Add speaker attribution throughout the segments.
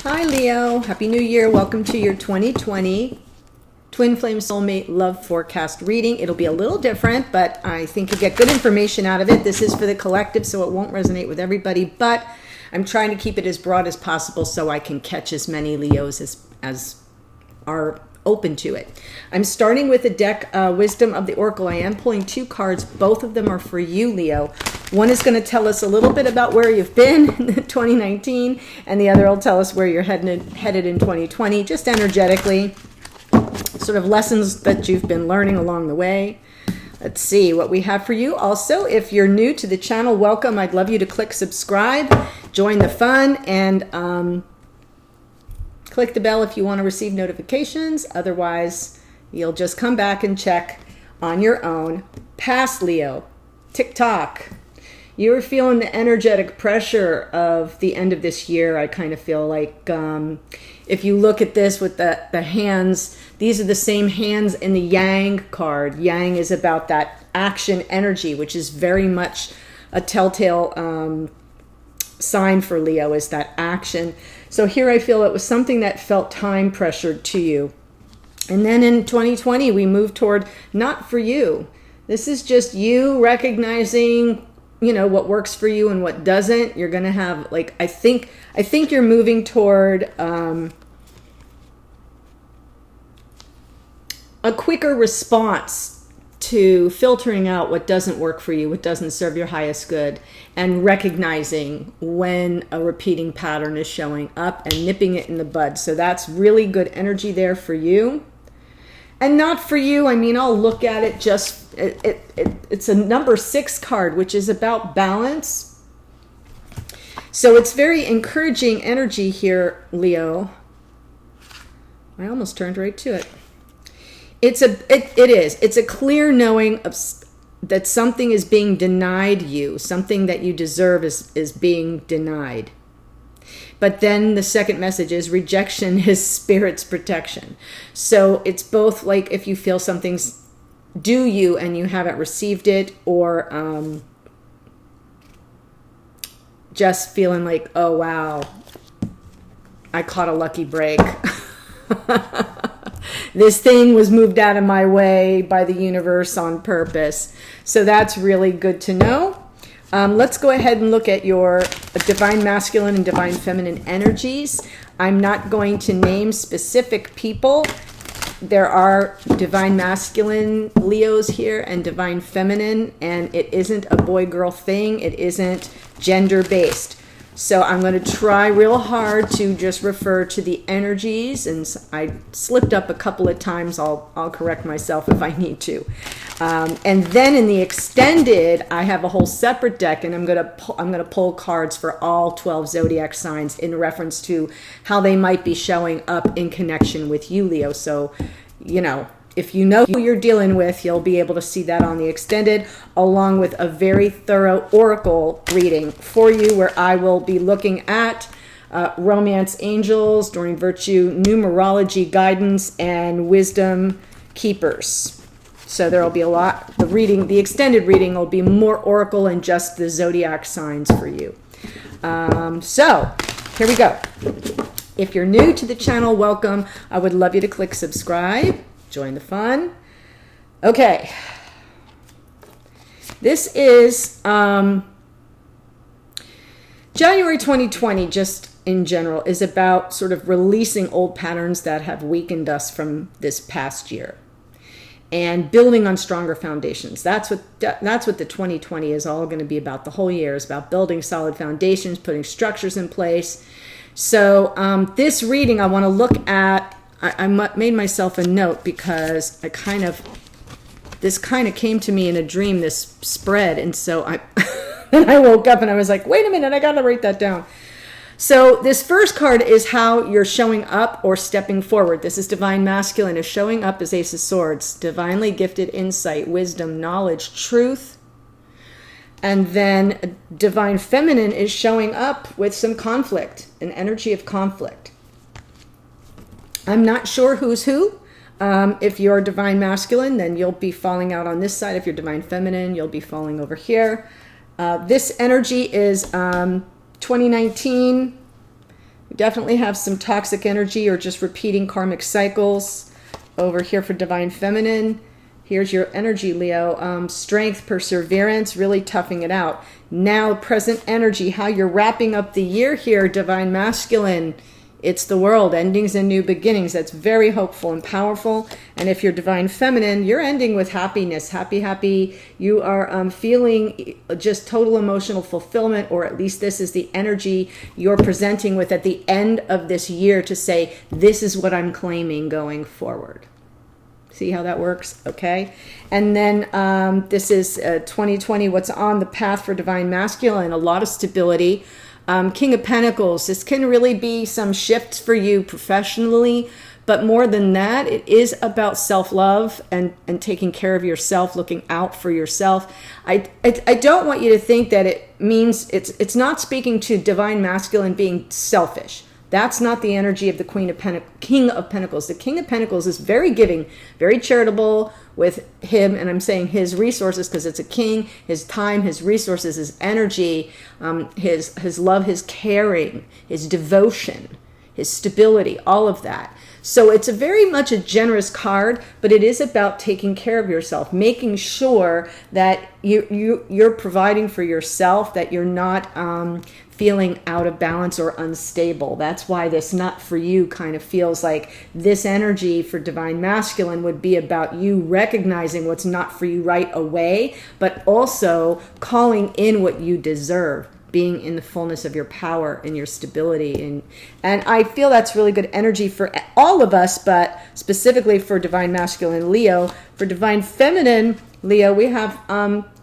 Speaker 1: Hi Leo, Happy New Year. Welcome to your 2020 Twin Flame Soulmate Love Forecast reading. It'll be a little different, but I think you'll get good information out of it. This is for the collective, so it won't resonate with everybody, but I'm trying to keep it as broad as possible so I can catch as many Leos as are open to it. I'm starting with the deck Wisdom of the Oracle. I am pulling two cards. Both of them are for you, Leo. One is going to tell us a little bit about where you've been in 2019, and the other will tell us where you're headed in 2020, just energetically, sort of lessons that you've been learning along the way. Let's see what we have for you. Also, if you're new to the channel, welcome. I'd love you to click subscribe, join the fun, and click the bell if you want to receive notifications. Otherwise, you'll just come back and check on your own. Past Leo, tick-tock. You're feeling the energetic pressure of the end of this year. I kind of feel like if you look at this with the hands, these are the same hands in the Yang card. Yang is about that action energy, which is very much a telltale sign for Leo, is that action. So here I feel it was something that felt time pressured to you. And then in 2020, we moved toward not for you. This is just you recognizing, you know, what works for you and what doesn't. You're going to have, like, I think you're moving toward a quicker response to filtering out what doesn't work for you, what doesn't serve your highest good, and recognizing when a repeating pattern is showing up and nipping it in the bud. So that's really good energy there for you. And not for you, I mean, I'll look at it just, it's a number 6 card, which is about balance. So it's very encouraging energy here, Leo. I almost turned right to it. It is. It's a clear knowing of that something is being denied you. Something that you deserve is being denied. But then the second message is rejection is spirit's protection. So it's both like if you feel something's due you and you haven't received it, or just feeling like, oh wow, I caught a lucky break. This thing was moved out of my way by the universe on purpose. So that's really good to know. Let's go ahead and look at your divine masculine and divine feminine energies. I'm not going to name specific people. There are divine masculine Leos here and divine feminine, and it isn't a boy-girl thing. It isn't gender-based. So I'm going to try real hard to just refer to the energies, and I slipped up a couple of times. I'll correct myself if I need to. And then in the extended, I have a whole separate deck, and I'm going to pull cards for all 12 zodiac signs in reference to how they might be showing up in connection with you, Leo. So, you know, if you know who you're dealing with, you'll be able to see that on the extended, along with a very thorough oracle reading for you, where I will be looking at romance angels, Doreen Virtue, numerology guidance, and wisdom keepers. So there will be a lot. The extended reading will be more oracle and just the zodiac signs for you. So here we go. If you're new to the channel, welcome. I would love you to click subscribe. Join the fun. Okay. This is January 2020, just in general, is about sort of releasing old patterns that have weakened us from this past year and building on stronger foundations. That's what the 2020 is all going to be about. The whole year is about building solid foundations, putting structures in place. So this reading, I want to look at, I made myself a note because this kind of came to me in a dream, this spread. And so I woke up and I was like, wait a minute, I got to write that down. So this first card is how you're showing up or stepping forward. This is divine masculine, is showing up as Ace of Swords, divinely gifted insight, wisdom, knowledge, truth. And then divine feminine is showing up with some conflict, an energy of conflict. I'm not sure who's who. If you're divine masculine, then you'll be falling out on this side. If you're divine feminine, you'll be falling over here. This energy is 2019 We definitely have some toxic energy or just repeating karmic cycles. Over here for Divine Feminine, here's your energy, Leo. Strength, perseverance, really toughing it out. Now, present energy, how you're wrapping up the year here, Divine Masculine. It's the world, endings and new beginnings. That's very hopeful and powerful. And if you're Divine Feminine, you're ending with happiness. Happy, happy. You are feeling just total emotional fulfillment, or at least this is the energy you're presenting with at the end of this year to say, this is what I'm claiming going forward. See how that works? Okay. And then this is 2020, what's on the path for Divine Masculine, a lot of stability. King of Pentacles, this can really be some shifts for you professionally, but more than that, it is about self-love and taking care of yourself, looking out for yourself. I don't want you to think that it means, it's not speaking to Divine Masculine being selfish. That's not the energy of the King of Pentacles. The King of Pentacles is very giving, very charitable with him, and I'm saying his resources because it's a king, his time, his resources, his energy, his love, his caring, his devotion, his stability, all of that. So it's a very much a generous card, but it is about taking care of yourself, making sure that you're providing for yourself, that you're not feeling out of balance or unstable. That's why this not for you kind of feels like this energy for Divine Masculine would be about you recognizing what's not for you right away, but also calling in what you deserve, being in the fullness of your power and your stability. And I feel that's really good energy for all of us, but specifically for Divine Masculine Leo. For Divine Feminine Leo, we have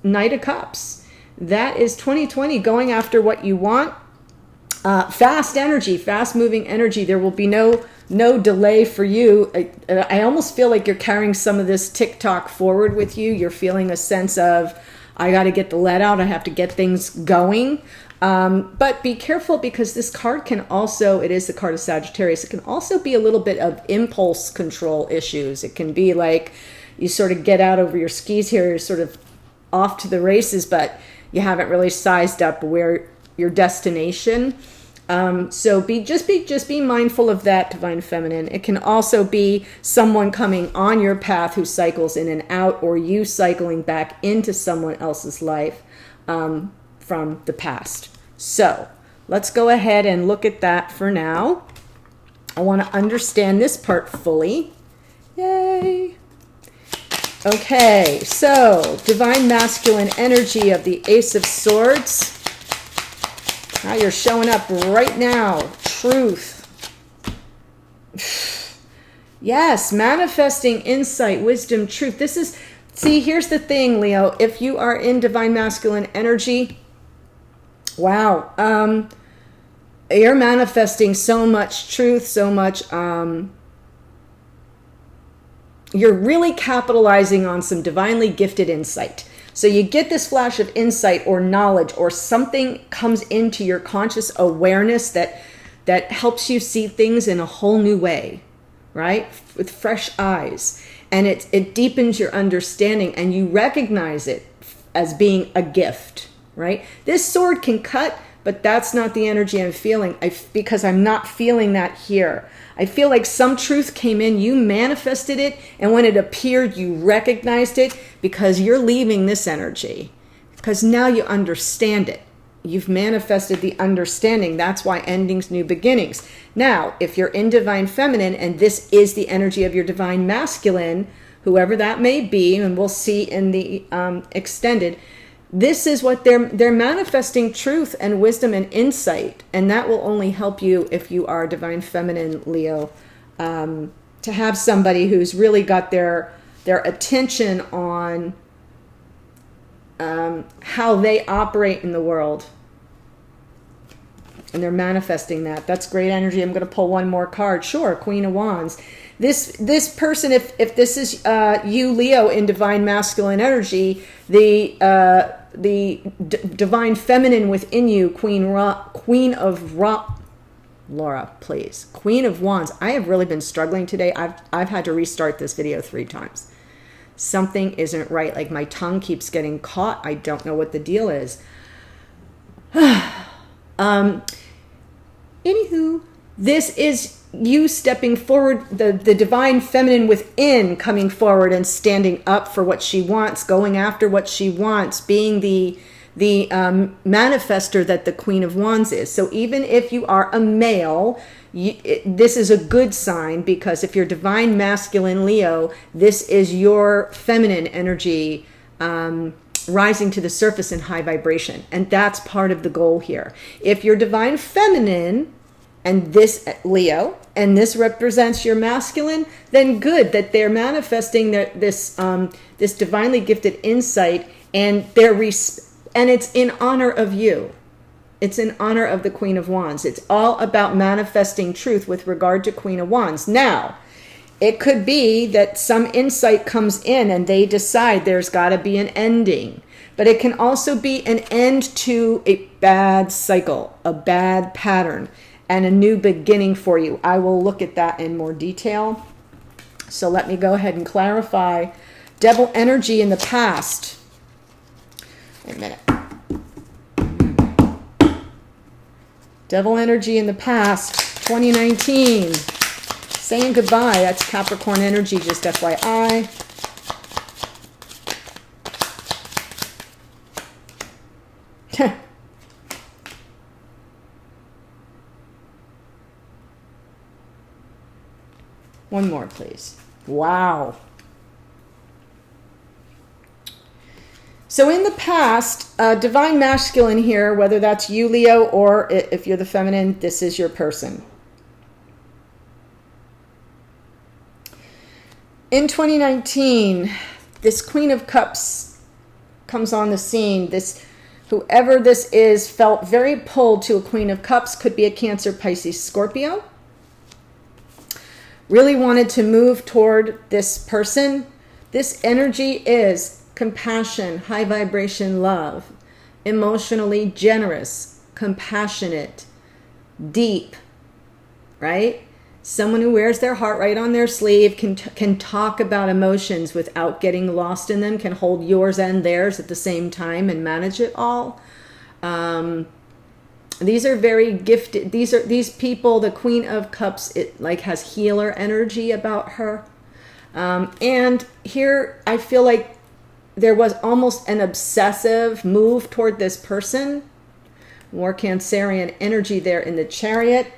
Speaker 1: Knight of Cups. That is 2020, going after what you want. Fast energy, fast moving energy. There will be no delay for you. I almost feel like you're carrying some of this TikTok forward with you. You're feeling a sense of, I got to get the let out. I have to get things going. But be careful, because this card can also, it is the card of Sagittarius. It can also be a little bit of impulse control issues. It can be like you sort of get out over your skis here. You're sort of off to the races, but you haven't really sized up where your destination. So just be mindful of that, Divine Feminine. It can also be someone coming on your path who cycles in and out, or you cycling back into someone else's life from the past. So let's go ahead and look at that for now. I want to understand this part fully. Yay! Okay, so Divine Masculine energy of the Ace of Swords. How you're showing up right now. Truth. Yes, manifesting insight, wisdom, truth. This is, see, here's the thing, Leo. If you are in Divine Masculine energy, wow, you're manifesting so much truth, so much, you're really capitalizing on some divinely gifted insight. So you get this flash of insight or knowledge, or something comes into your conscious awareness that helps you see things in a whole new way, right? With fresh eyes. And it deepens your understanding, and you recognize it as being a gift, right? This sword can cut, but that's not the energy I'm feeling, because I'm not feeling that here. I feel like some truth came in, you manifested it, and when it appeared, you recognized it, because you're leaving this energy. Because now you understand it. You've manifested the understanding. That's why endings, new beginnings. Now, if you're in Divine Feminine, and this is the energy of your Divine Masculine, whoever that may be, and we'll see in the extended, this is what they're manifesting, truth and wisdom and insight, and that will only help you if you are Divine Feminine Leo, to have somebody who's really got their attention on how they operate in the world, and they're manifesting that. That's great energy. I'm going to pull one more card. Sure, Queen of Wands. This person, if this is you, Leo, in Divine Masculine energy, the Divine Feminine within you, Laura, please. Queen of Wands. I have really been struggling today. I've had to restart this video 3 times. Something isn't right. Like, my tongue keeps getting caught. I don't know what the deal is. Anywho, This is you stepping forward, the divine feminine within coming forward and standing up for what she wants, going after what she wants, being the manifester that the Queen of Wands is. So even if you are a male, this is a good sign, because if you're divine masculine Leo, this is your feminine energy rising to the surface in high vibration. And that's part of the goal here. If you're divine feminine, and this Leo, and this represents your masculine, then good that they're manifesting this divinely gifted insight, and and it's in honor of you. It's in honor of the Queen of Wands. It's all about manifesting truth with regard to Queen of Wands. Now, it could be that some insight comes in and they decide there's got to be an ending. But it can also be an end to a bad cycle, a bad pattern, and a new beginning for you. I will look at that in more detail. So let me go ahead and clarify. Devil energy in the past. Wait a minute. Devil energy in the past, 2019. Saying goodbye. That's Capricorn energy, just FYI. One more, please. Wow. So in the past, divine masculine here, whether that's you, Leo, or if you're the feminine, this is your person. In 2019, this Queen of Cups comes on the scene. Whoever this is felt very pulled to a Queen of Cups. Could be a Cancer, Pisces, Scorpio. Really wanted to move toward this person. This energy is compassion, high vibration love, emotionally generous, compassionate, deep, right? Someone who wears their heart right on their sleeve, can talk about emotions without getting lost in them, can hold yours and theirs at the same time and manage it all. These are very gifted. These people, the Queen of Cups, it like has healer energy about her. And here I feel like there was almost an obsessive move toward this person. More Cancerian energy there in the Chariot.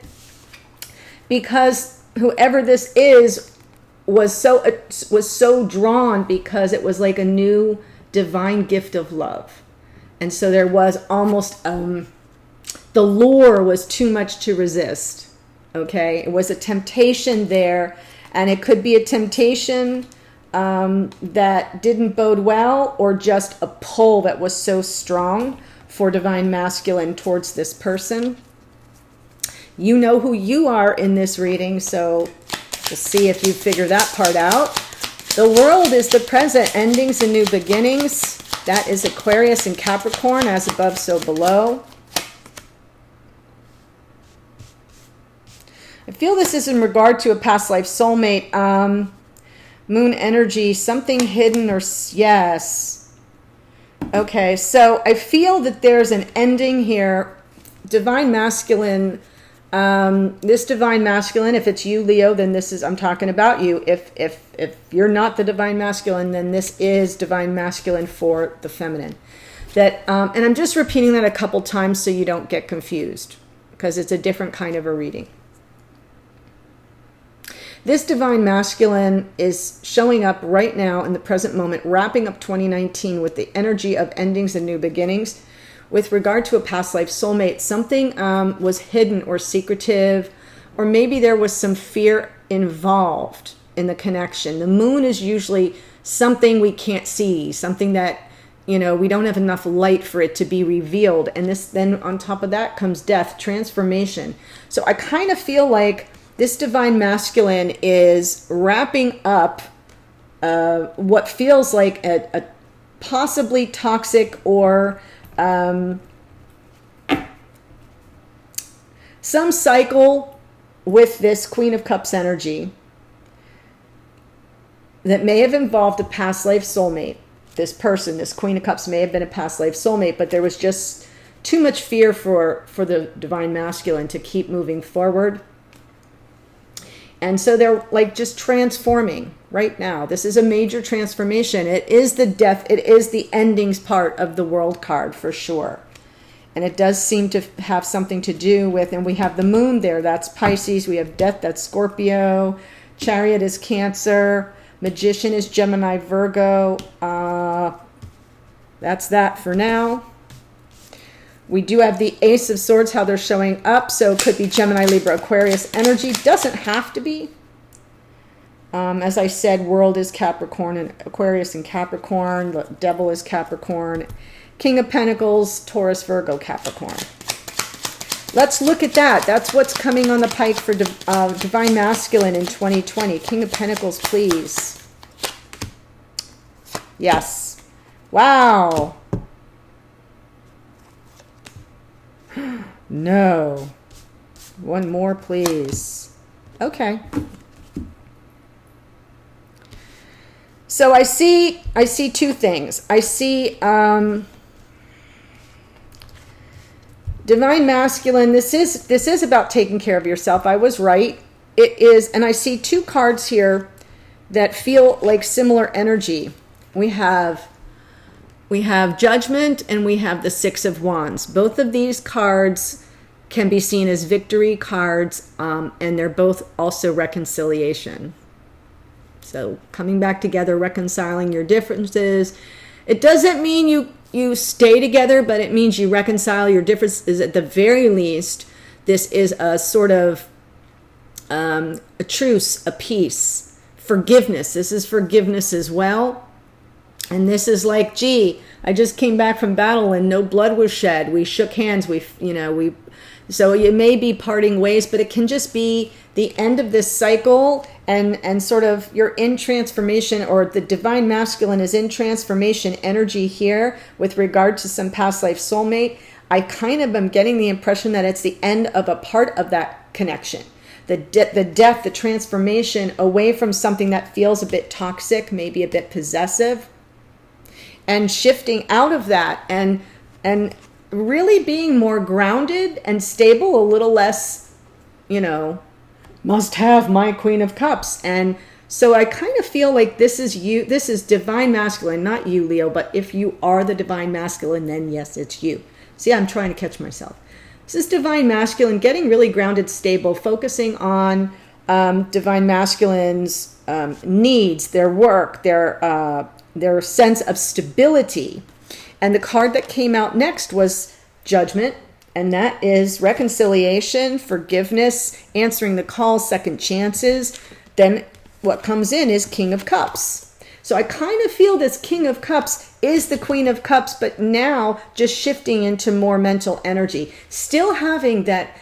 Speaker 1: Because whoever this is was so drawn, because it was like a new divine gift of love. And so there was almost the lure was too much to resist. Okay, it was a temptation there, and it could be a temptation that didn't bode well, or just a pull that was so strong for divine masculine towards this person. You know who you are in this reading, so we'll see if you figure that part out. The world is the present, endings and new beginnings. That is Aquarius and Capricorn, as above, so below. I feel this is in regard to a past life soulmate. Moon energy, something hidden, or yes. Okay, so I feel that there's an ending here. Divine masculine, this divine masculine, if it's you, Leo, then this is, I'm talking about you. If you're not the divine masculine, then this is divine masculine for the feminine. That, and I'm just repeating that a couple times so you don't get confused, because it's a different kind of a reading. This divine masculine is showing up right now in the present moment, wrapping up 2019 with the energy of endings and new beginnings. With regard to a past life soulmate, something was hidden or secretive, or maybe there was some fear involved in the connection. The moon is usually something we can't see, something that, you know, we don't have enough light for it to be revealed. And this, then on top of that comes death, transformation. So I kind of feel like this divine masculine is wrapping up what feels like a possibly toxic or some cycle with this Queen of Cups energy that may have involved a past life soulmate. This person, this Queen of Cups, may have been a past life soulmate, but there was just too much fear for the divine masculine to keep moving forward. And so they're like just transforming right now. This is a major transformation. It is the death, it is the endings part of the world card for sure. And it does seem to have something to do with, and we have the moon there, that's Pisces. We have death, that's Scorpio. Chariot is Cancer. Magician is Gemini, Virgo. That's that for now. We do have the Ace of Swords, how they're showing up. So it could be Gemini, Libra, Aquarius energy. Doesn't have to be. As I said, World is Capricorn and Aquarius and Capricorn. The Devil is Capricorn. King of Pentacles, Taurus, Virgo, Capricorn. Let's look at that. That's what's coming on the pike for Divine Masculine in 2020. King of Pentacles, please. Yes. Wow. No. One more, please. Okay. So I see two things. I see Divine Masculine, this is about taking care of yourself. I was right. It is, and I see two cards here that feel like similar energy. We have Judgment and we have the Six of Wands. Both of these cards can be seen as victory cards, and they're both also reconciliation. So coming back together, reconciling your differences. It doesn't mean you stay together, but it means you reconcile your differences. At the very least, this is a sort of a truce, a peace, forgiveness. This is forgiveness as well. And this is like, gee, I just came back from battle and no blood was shed. We shook hands. So you may be parting ways, but it can just be the end of this cycle, and sort of you're in transformation, or the Divine Masculine is in transformation energy here with regard to some past life soulmate. I kind of am getting the impression that it's the end of a part of that connection. The death, the transformation away from something that feels a bit toxic, maybe a bit possessive, and shifting out of that and really being more grounded and stable, a little less, must have my Queen of Cups. And so I kind of feel like this is you, this is Divine Masculine, not you, Leo, but if you are the Divine Masculine, then yes, it's you. See, I'm trying to catch myself. This is Divine Masculine, getting really grounded, stable, focusing on Divine Masculine's needs, their work, their sense of stability. And the card that came out next was Judgment, and that is reconciliation, forgiveness, answering the call, second chances. Then what comes in is King of Cups. So I kind of feel this King of Cups is the Queen of Cups, but now just shifting into more mental energy. Still having that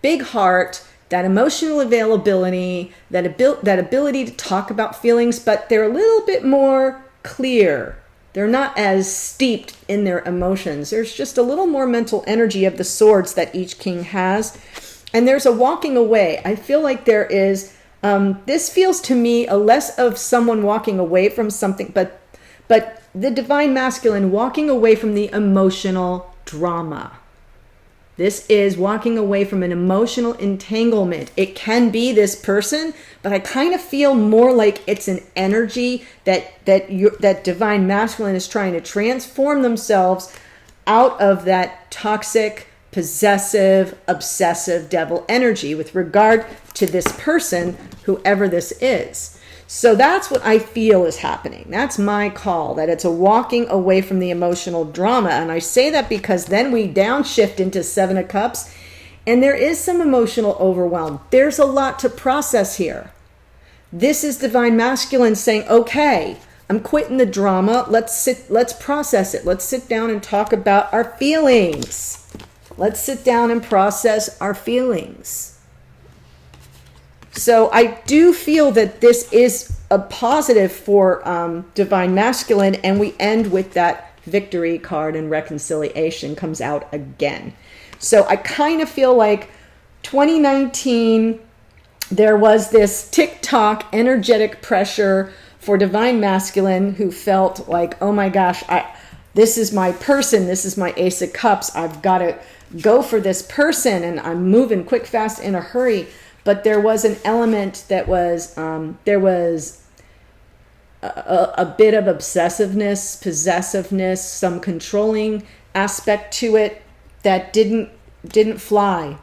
Speaker 1: big heart, that emotional availability, that ability to talk about feelings, but they're a little bit more clear. They're not as steeped in their emotions. There's just a little more mental energy of the swords that each king has. And there's a walking away. I feel like there is, this feels to me a less of someone walking away from something, but the Divine Masculine walking away from the emotional drama. This is walking away from an emotional entanglement. It can be this person, but I kind of feel more like it's an energy that Divine Masculine is trying to transform themselves out of that toxic, possessive, obsessive devil energy with regard to this person, whoever this is. So that's what I feel is happening. That's my call, that it's a walking away from the emotional drama. And I say that because then we downshift into Seven of Cups, and there is some emotional overwhelm. There's a lot to process here. This is Divine Masculine saying, okay, I'm quitting the drama. Let's process it. Let's sit down and talk about our feelings. Let's sit down and process our feelings. So I do feel that this is a positive for Divine Masculine, and we end with that victory card, and reconciliation comes out again. So I kind of feel like 2019, there was this tick-tock energetic pressure for Divine Masculine who felt like, oh my gosh, this is my person, this is my Ace of Cups, I've got to go for this person, and I'm moving quick, fast, in a hurry. but there was an element that was, there was a bit of obsessiveness, possessiveness, some controlling aspect to it that didn't fly.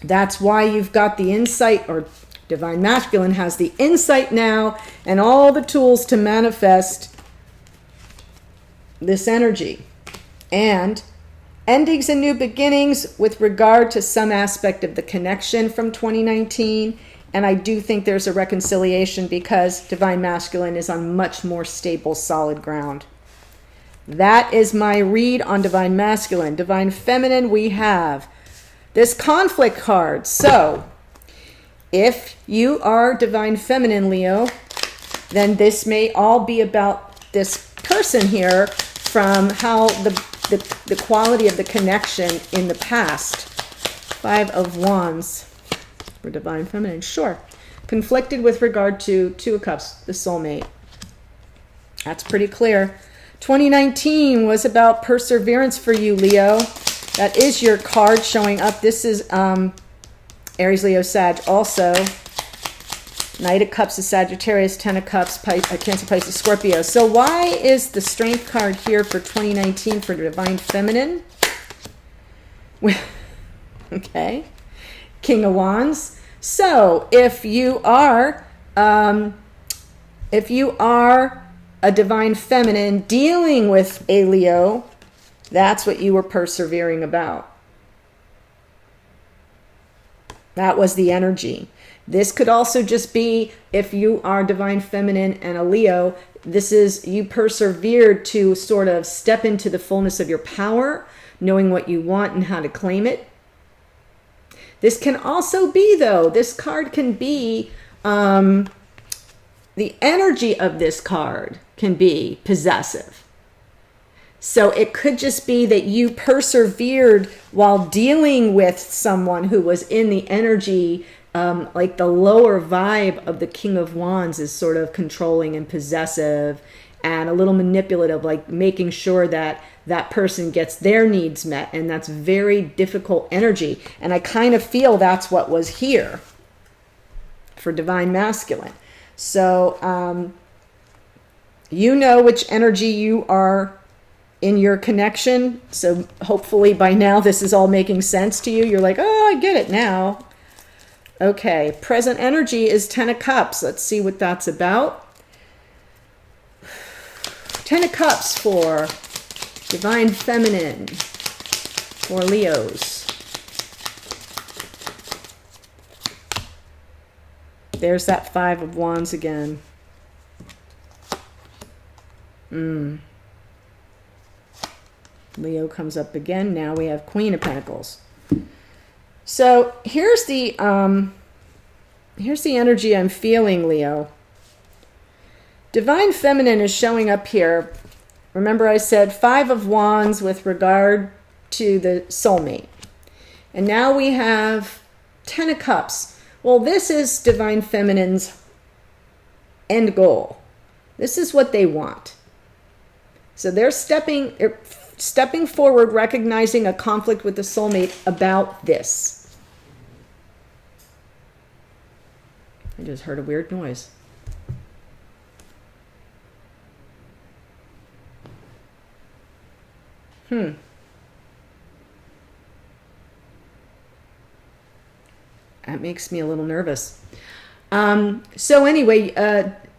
Speaker 1: That's why you've got the insight, or Divine Masculine has the insight now and all the tools to manifest this energy. And endings and new beginnings with regard to some aspect of the connection from 2019. And I do think there's a reconciliation because Divine Masculine is on much more stable, solid ground. That is my read on Divine Masculine. Divine Feminine, we have this conflict card. So if you are Divine Feminine, Leo, then this may all be about this person here, from how the quality of the connection in the past. 5 of Wands for Divine Feminine. Sure. Conflicted with regard to 2 of Cups, the soulmate. That's pretty clear. 2019 was about perseverance for you, Leo. That is your card showing up. This is Aries, Leo, Sag also. Knight of Cups is Sagittarius, 10 of Cups, Cancer, Pisces, Scorpio. So why is the Strength card here for 2019 for Divine Feminine? Okay. King of Wands. So if you are a Divine Feminine dealing with a Leo, that's what you were persevering about. That was the energy. This could also just be, if you are Divine Feminine and a Leo, this is you persevered to sort of step into the fullness of your power, knowing what you want and how to claim it. This can also be, though, this card can be, the energy of this card can be possessive. So it could just be that you persevered while dealing with someone who was in the energy, like the lower vibe of the King of Wands is sort of controlling and possessive and a little manipulative, like making sure that that person gets their needs met. And that's very difficult energy. And I kind of feel that's what was here for Divine Masculine. So you know which energy you are in your connection. So hopefully by now this is all making sense to you. You're like, oh, I get it now. Okay, present energy is 10 of Cups. Let's see what that's about. 10 of Cups for Divine Feminine, for Leos. There's that 5 of Wands again. Leo comes up again. Now we have Queen of Pentacles. So here's the energy I'm feeling, Leo. Divine Feminine is showing up here. Remember I said 5 of Wands with regard to the soulmate. And now we have 10 of Cups. Well, this is Divine Feminine's end goal. This is what they want. So they're stepping forward, recognizing a conflict with the soulmate about this. I just heard a weird noise. That makes me a little nervous. So anyway,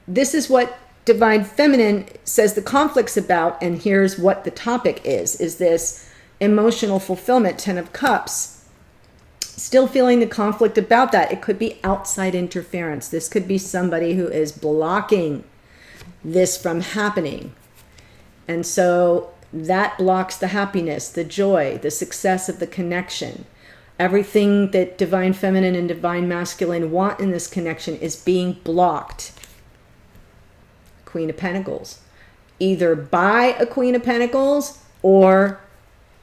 Speaker 1: this is what Divine Feminine says the conflict's about, and here's what the topic is this emotional fulfillment, 10 of Cups. Still feeling the conflict about that. It could be outside interference. This could be somebody who is blocking this from happening. And so that blocks the happiness, the joy, the success of the connection. Everything that Divine Feminine and Divine Masculine want in this connection is being blocked. Queen of Pentacles. Either by a Queen of Pentacles, or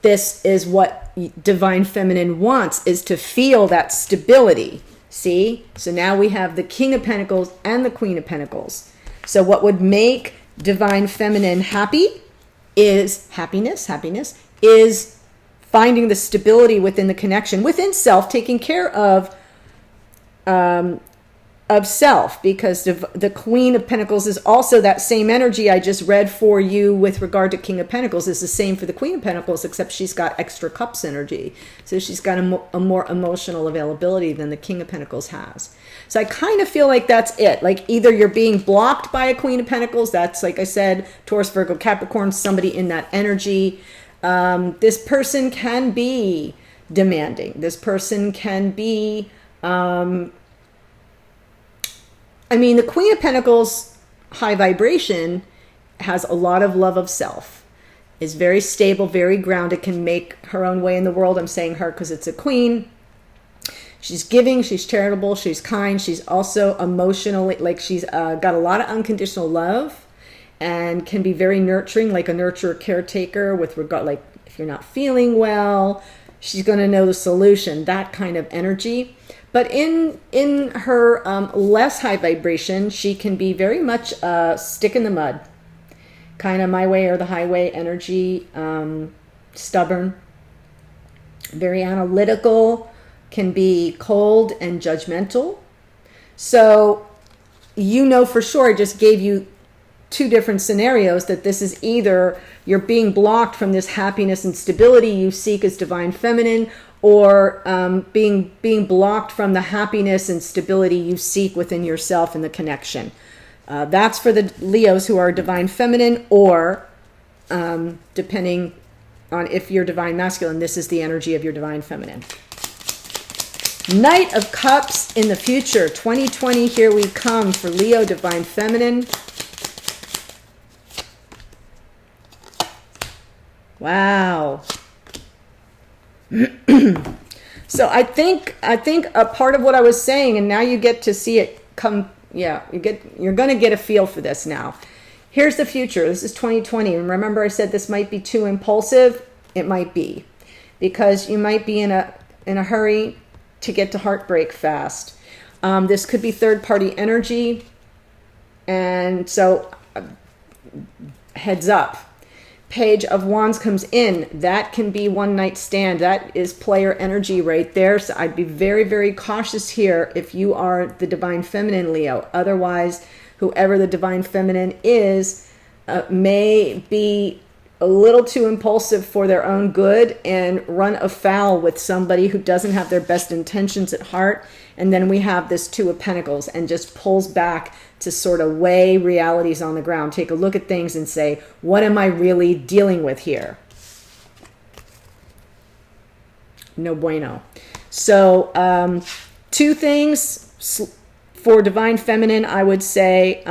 Speaker 1: this is what Divine Feminine wants, is to feel that stability. See? So now we have the King of Pentacles and the Queen of Pentacles. So what would make Divine Feminine happy is happiness is finding the stability within the connection, within self, taking care of of self, because the Queen of Pentacles is also that same energy I just read for you with regard to King of Pentacles. Is the same for the Queen of Pentacles, except she's got extra cups energy. So she's got a more emotional availability than the King of Pentacles has. So I kind of feel like that's it. Like either you're being blocked by a Queen of Pentacles, that's like I said, Taurus, Virgo, Capricorn, somebody in that energy. This person can be demanding. This person can be... I mean, the Queen of Pentacles, high vibration, has a lot of love of self, is very stable, very grounded, can make her own way in the world. I'm saying her because it's a queen. She's giving, she's charitable, she's kind. She's also emotionally, like she's got a lot of unconditional love and can be very nurturing, like a nurturer caretaker with regard, like if you're not feeling well, she's going to know the solution, that kind of energy. But in her less high vibration, she can be very much stick in the mud, kind of my way or the highway energy, stubborn, very analytical, can be cold and judgmental. So you know for sure, I just gave you two different scenarios, that this is either you're being blocked from this happiness and stability you seek as divine feminine, or being blocked from the happiness and stability you seek within yourself and the connection. That's for the Leos who are divine feminine, or depending on if you're divine masculine, this is the energy of your divine feminine. Knight of Cups in the future, 2020, here we come for Leo, divine feminine. Wow. So I think a part of what I was saying, and now you get to see it come, yeah, you're going to get a feel for this now. Here's the future. This is 2020. And remember I said this might be too impulsive. It might be, because you might be in a hurry to get to heartbreak fast. This could be third party energy. And so heads up. Page of Wands comes in. That can be one night stand. That is player energy right there. So I'd be very, very cautious here if you are the divine feminine Leo. Otherwise, whoever the divine feminine is may be a little too impulsive for their own good and run afoul with somebody who doesn't have their best intentions at heart. And then we have this Two of Pentacles and just pulls back to sort of weigh realities on the ground. Take a look at things and say, what am I really dealing with here? No bueno. So two things for divine feminine, I would say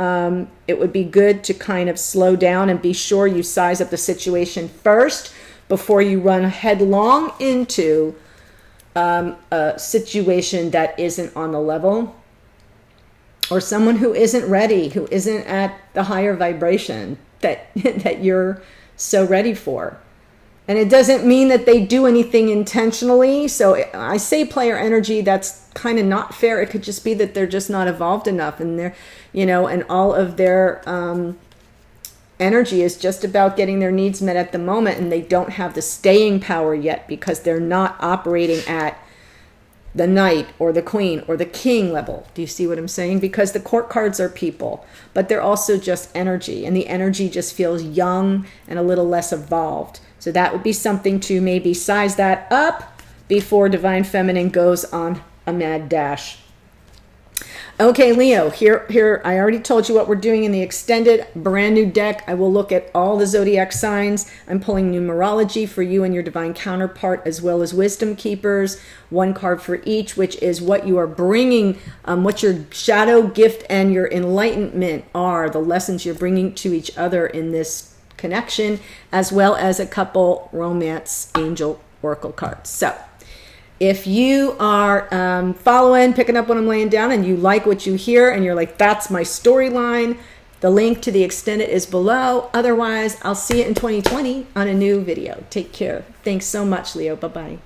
Speaker 1: it would be good to kind of slow down and be sure you size up the situation first before you run headlong into a situation that isn't on the level, or someone who isn't ready, who isn't at the higher vibration that that you're so ready for. And it doesn't mean that they do anything intentionally. So I say player energy, that's kind of not fair. It could just be that they're just not evolved enough, and they're, you know, and all of their energy is just about getting their needs met at the moment, and they don't have the staying power yet because they're not operating at the Knight or the Queen or the King level. Do you see what I'm saying? Because the court cards are people, but they're also just energy, and the energy just feels young and a little less evolved. So that would be something to maybe size that up before divine feminine goes on a mad dash. Okay, Leo, here I already told you what we're doing in the extended brand new deck. I will look at all the zodiac signs. I'm pulling numerology for you and your divine counterpart, as well as wisdom keepers, one card for each, which is what you are bringing, what your shadow gift and your enlightenment are, the lessons you're bringing to each other in this connection, as well as a couple romance angel oracle cards. So if you are following, picking up what I'm laying down, and you like what you hear, and you're like, that's my storyline, the link to the extended is below. Otherwise, I'll see you in 2020 on a new video. Take care. Thanks so much, Leo. Bye-bye.